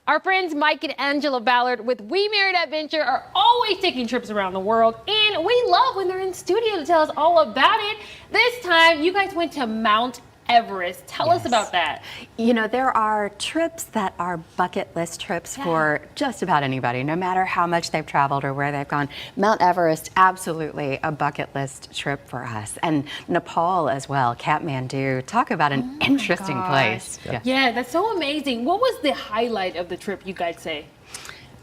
Our friends Mike and Angela Ballard with We Married Adventure are always taking trips around the world, and we love when they're in studio to tell us all about it. This time, you guys went to Mount Everest. Tell us about that. You know, there are trips that are bucket list trips for just about anybody, no matter how much they've traveled or where they've gone. Mount Everest, absolutely a bucket list trip for us. And Nepal as well, Kathmandu. Talk about an interesting place. Yeah, that's so amazing. What was the highlight of the trip, you guys say?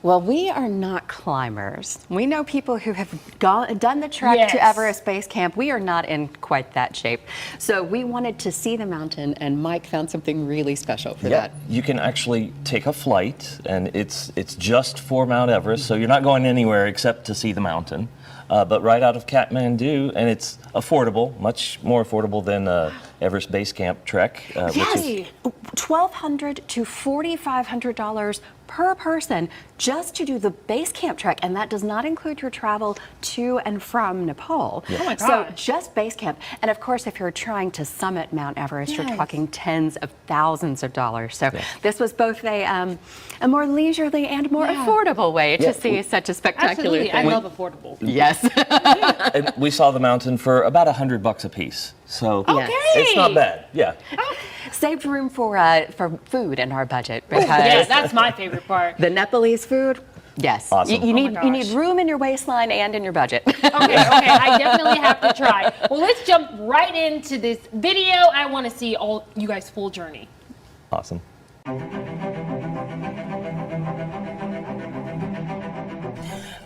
Well, we are not climbers. We know people who have done the trek to Everest Base Camp. We are not in quite that shape. So we wanted to see the mountain, and Mike found something really special for that. You can actually take a flight, and it's just for Mount Everest, so you're not going anywhere except to see the mountain. But right out of Kathmandu, and it's affordable, much more affordable than Everest Base Camp trek. Which is $1,200 to $4,500 per person just to do the base camp trek, and that does not include your travel to and from Nepal. Oh my gosh. So just base camp, and of course if you're trying to summit Mount Everest, you're talking tens of thousands of dollars. So this was both a more leisurely and more affordable way to see such a spectacular thing. I love affordable. Yes. And we saw the mountain for about $100 a piece. So it's not bad. Saved room for food in our budget because that's my favorite part. The Nepalese food. Yes, awesome. you need room in your waistline and in your budget. Okay, I definitely have to try. Well, let's jump right into this video. I want to see all you guys' full journey. Awesome.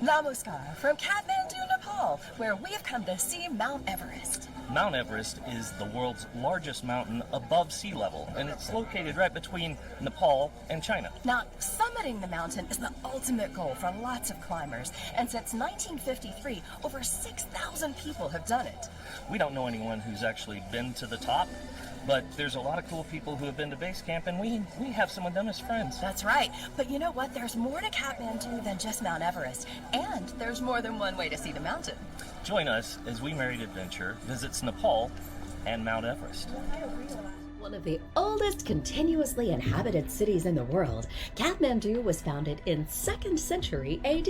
Namaskar from Kathmandu, Nepal, where we have come to see Mount Everest. Mount Everest is the world's largest mountain above sea level, and it's located right between Nepal and China. Now, summiting the mountain is the ultimate goal for lots of climbers, and since 1953, over 6,000 people have done it. We don't know anyone who's actually been to the top, but there's a lot of cool people who have been to base camp, and we have some of them as friends. That's right. But you know what? There's more to Kathmandu than just Mount Everest, and there's more than one way to see the mountain. Join us as We Married Adventure visits Nepal and Mount Everest. One of the oldest continuously inhabited cities in the world, Kathmandu was founded in 2nd century AD.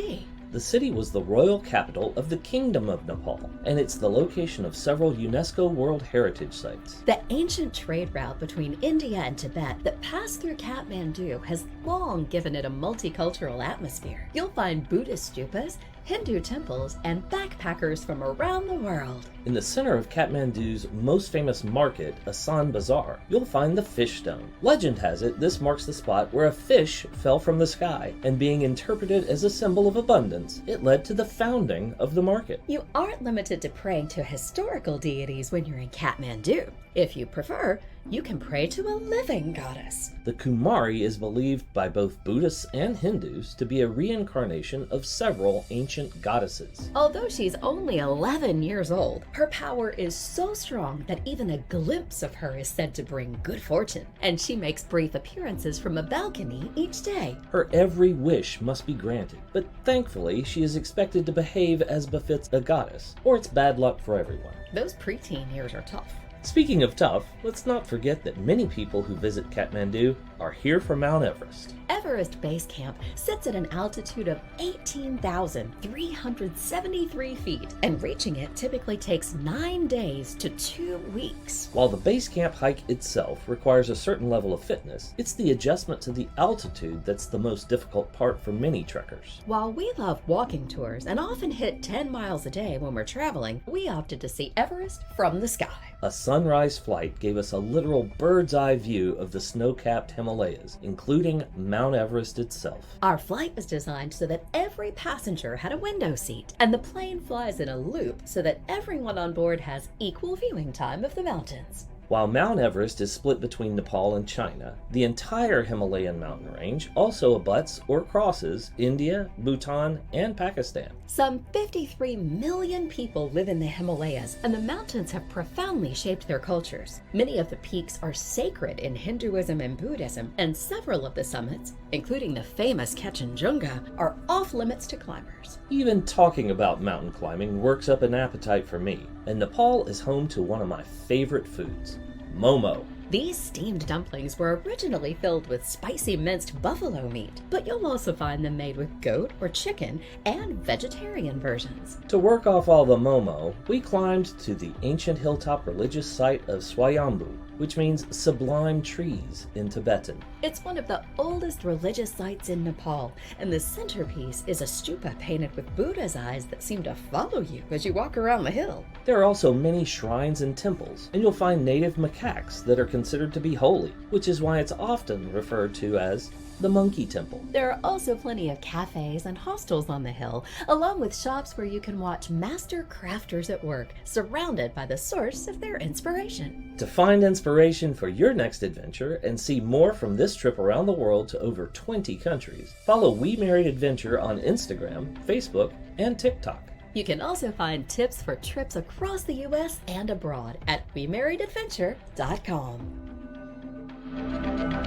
The city was the royal capital of the Kingdom of Nepal, and it's the location of several UNESCO World Heritage Sites. The ancient trade route between India and Tibet that passed through Kathmandu has long given it a multicultural atmosphere. You'll find Buddhist stupas, Hindu temples, and backpackers from around the world. In the center of Kathmandu's most famous market, Asan Bazaar, you'll find the fish stone. Legend has it this marks the spot where a fish fell from the sky, and being interpreted as a symbol of abundance, it led to the founding of the market. You aren't limited to praying to historical deities when you're in Kathmandu. If you prefer, you can pray to a living goddess. The Kumari is believed by both Buddhists and Hindus to be a reincarnation of several ancient goddesses. Although she's only 11 years old, her power is so strong that even a glimpse of her is said to bring good fortune, and she makes brief appearances from a balcony each day. Her every wish must be granted, but thankfully she is expected to behave as befits a goddess, or it's bad luck for everyone. Those preteen years are tough. Speaking of tough, let's not forget that many people who visit Kathmandu are here for Mount Everest. Everest Base Camp sits at an altitude of 18,373 feet, and reaching it typically takes 9 days to 2 weeks. While the base camp hike itself requires a certain level of fitness, it's the adjustment to the altitude that's the most difficult part for many trekkers. While we love walking tours and often hit 10 miles a day when we're traveling, we opted to see Everest from the sky. A sunrise flight gave us a literal bird's eye view of the snow-capped Himalayas, including Mount Everest itself. Our flight was designed so that every passenger had a window seat, and the plane flies in a loop so that everyone on board has equal viewing time of the mountains. While Mount Everest is split between Nepal and China, the entire Himalayan mountain range also abuts or crosses India, Bhutan, and Pakistan. Some 53 million people live in the Himalayas, and the mountains have profoundly shaped their cultures. Many of the peaks are sacred in Hinduism and Buddhism, and several of the summits, including the famous Kanchenjunga, are off limits to climbers. Even talking about mountain climbing works up an appetite for me, and Nepal is home to one of my favorite foods, momo. These steamed dumplings were originally filled with spicy minced buffalo meat, but you'll also find them made with goat or chicken and vegetarian versions. To work off all the momo, we climbed to the ancient hilltop religious site of Swayambhu, which means sublime trees in Tibetan. It's one of the oldest religious sites in Nepal, and the centerpiece is a stupa painted with Buddha's eyes that seem to follow you as you walk around the hill. There are also many shrines and temples, and you'll find native macaques that are considered to be holy, which is why it's often referred to as the Monkey Temple. There are also plenty of cafes and hostels on the hill, along with shops where you can watch master crafters at work, surrounded by the source of their inspiration. To find inspiration for your next adventure and see more from this trip around the world to over 20 countries, follow We Married Adventure on Instagram, Facebook, and TikTok. You can also find tips for trips across the U.S. and abroad at WeMarriedAdventure.com.